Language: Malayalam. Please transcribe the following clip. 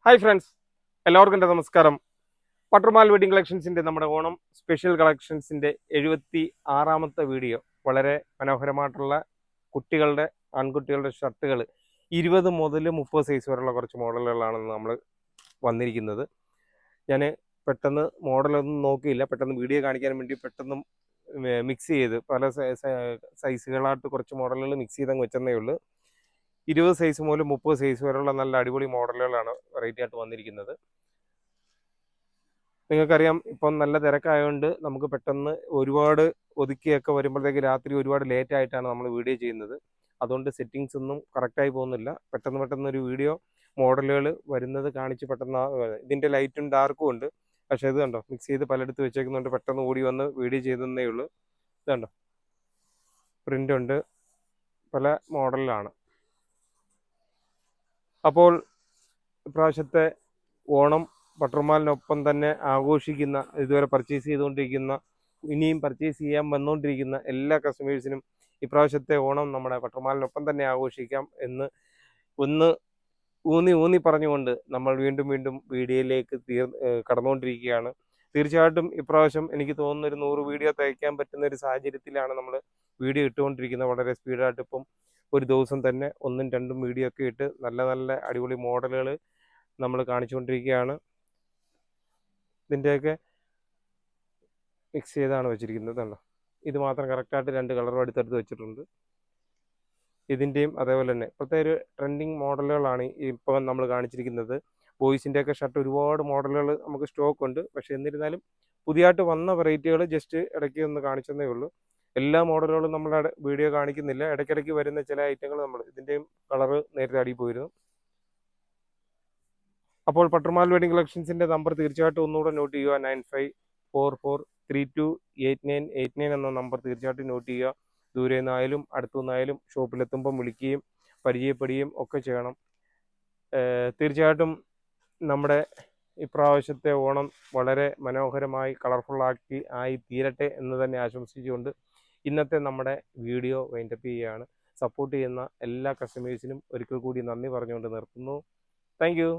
ഹായ് ഫ്രണ്ട്സ്, എല്ലാവർക്കും എൻ്റെ നമസ്കാരം. പട്ടർമാൽ വെഡിങ് കളക്ഷൻസിൻ്റെ നമ്മുടെ ഓണം സ്പെഷ്യൽ കളക്ഷൻസിൻ്റെ 76ാമത്തെ വീഡിയോ. വളരെ മനോഹരമായിട്ടുള്ള കുട്ടികളുടെ ആൺകുട്ടികളുടെ ഷർട്ടുകൾ 20 മുതൽ 30 സൈസ് വരെയുള്ള കുറച്ച് മോഡലുകളാണ് നമ്മൾ വന്നിരിക്കുന്നത്. ഞാൻ പെട്ടെന്ന് മോഡലൊന്നും നോക്കിയില്ല, പെട്ടെന്ന് വീഡിയോ കാണിക്കാൻ വേണ്ടി പെട്ടെന്ന് മിക്സ് ചെയ്ത് പല സൈസുകളായിട്ട് കുറച്ച് മോഡലുകൾ മിക്സ് ചെയ്തങ്ങ് വെച്ചതേ ഉള്ളൂ. 20 സൈസ് മുതൽ 30 സൈസ് വരെയുള്ള നല്ല അടിപൊളി മോഡലുകളാണ് വെറൈറ്റി ആയിട്ട് വന്നിരിക്കുന്നത്. നിങ്ങൾക്കറിയാം, ഇപ്പം നല്ല തിരക്കായതുകൊണ്ട് നമുക്ക് പെട്ടെന്ന് ഒരുപാട് ഒതുക്കിയൊക്കെ വരുമ്പോഴത്തേക്ക് രാത്രി ഒരുപാട് ലേറ്റ് ആയിട്ടാണ് നമ്മൾ വീഡിയോ ചെയ്യുന്നത്. അതുകൊണ്ട് സെറ്റിങ്സ് ഒന്നും കറക്റ്റായി പോകുന്നില്ല. പെട്ടെന്ന് ഒരു വീഡിയോ മോഡലുകൾ വരുന്നത് കാണിച്ച് പെട്ടെന്ന് ഇതിൻ്റെ ലൈറ്റും ഡാർക്കും ഉണ്ട്. പക്ഷേ ഇത് കണ്ടോ, മിക്സ് ചെയ്ത് പലയിടത്ത് വെച്ചേക്കുന്നുണ്ട്. പെട്ടെന്ന് ഓടി വന്ന് വീഡിയോ ചെയ്തതേ ഉള്ളൂ. ഇത് കണ്ടോ, പ്രിൻ്റ് ഉണ്ട്, പല മോഡലിലാണ്. അപ്പോൾ ഇപ്രാവശ്യത്തെ ഓണം പട്ടർമാലിനൊപ്പം തന്നെ ആഘോഷിക്കുന്ന, ഇതുവരെ പർച്ചേസ് ചെയ്തുകൊണ്ടിരിക്കുന്ന, ഇനിയും പർച്ചേസ് ചെയ്യാൻ വന്നുകൊണ്ടിരിക്കുന്ന എല്ലാ കസ്റ്റമേഴ്സിനും ഇപ്രാവശ്യത്തെ ഓണം നമ്മുടെ പട്ടർമാലിനൊപ്പം തന്നെ ആഘോഷിക്കാം എന്ന് ഒന്ന് ഊന്നി പറഞ്ഞുകൊണ്ട് നമ്മൾ വീണ്ടും വീഡിയോയിലേക്ക് കടന്നുകൊണ്ടിരിക്കുകയാണ്. തീർച്ചയായിട്ടും ഇപ്രാവശ്യം എനിക്ക് തോന്നുന്ന ഒരു 100 വീഡിയോ തയ്ക്കാൻ പറ്റുന്ന ഒരു സാഹചര്യത്തിലാണ് നമ്മൾ വീഡിയോ ഇട്ടുകൊണ്ടിരിക്കുന്നത്. വളരെ സ്പീഡായിട്ട് ഇപ്പം ഒരു ദിവസം തന്നെ 1ഉം 2ഉം വീഡിയോ ഒക്കെ ഇട്ട് നല്ല അടിപൊളി മോഡലുകൾ നമ്മൾ കാണിച്ചുകൊണ്ടിരിക്കുകയാണ്. ഇതിൻ്റെയൊക്കെ മിക്സ് ചെയ്താണ് വെച്ചിരിക്കുന്നത്. കണ്ടോ, ഇത് മാത്രം കറക്റ്റായിട്ട് 2 കളറും അടുത്തടുത്ത് വെച്ചിട്ടുണ്ട്. ഇതിൻ്റെയും അതേപോലെ തന്നെ ഇപ്പോഴത്തെ ഒരു ട്രെൻഡിങ് മോഡലുകളാണ് ഇപ്പോൾ നമ്മൾ കാണിച്ചിരിക്കുന്നത്. ബോയ്സിൻ്റെയൊക്കെ ഷർട്ട് ഒരുപാട് മോഡലുകൾ നമുക്ക് സ്റ്റോക്ക് ഉണ്ട്. പക്ഷേ എന്നിരുന്നാലും പുതിയതായിട്ട് വന്ന വെറൈറ്റികൾ ജസ്റ്റ് ഇടയ്ക്ക് ഒന്ന് കാണിച്ചതേ ഉള്ളൂ. എല്ലാ മോഡലുകളും നമ്മൾ വീഡിയോ കാണിക്കുന്നില്ല. ഇടയ്ക്കിടയ്ക്ക് വരുന്ന ചില ഐറ്റങ്ങൾ നമ്മൾ ഇതിൻ്റെയും കളറ് നേരത്തെ അടിയിൽ പോയിരുന്നു. അപ്പോൾ പട്ടർമാൽ വെഡിങ് കളക്ഷൻസിൻ്റെ നമ്പർ തീർച്ചയായിട്ടും ഒന്നുകൂടെ നോട്ട് ചെയ്യുക. 9544328989 എന്ന നമ്പർ തീർച്ചയായിട്ടും നോട്ട് ചെയ്യുക. ദൂരെ നിന്നായാലും അടുത്തു നിന്നായാലും ഷോപ്പിലെത്തുമ്പം വിളിക്കുകയും പരിചയപ്പെടുകയും ഒക്കെ ചെയ്യണം. തീർച്ചയായിട്ടും നമ്മുടെ ഇപ്രാവശ്യത്തെ ഓണം വളരെ മനോഹരമായി കളർഫുള്ളാക്കി ആയി തീരട്ടെ എന്ന് തന്നെ ആശംസിച്ചുകൊണ്ട് ഇന്നത്തെ നമ്മുടെ വീഡിയോ വൈൻഡപ്പ് ചെയ്യുകയാണ്. സപ്പോർട്ട് ചെയ്യുന്ന എല്ലാ കസ്റ്റമേഴ്സിനും ഒരിക്കൽ കൂടി നന്ദി പറഞ്ഞുകൊണ്ട് നിർത്തുന്നു. Thank you.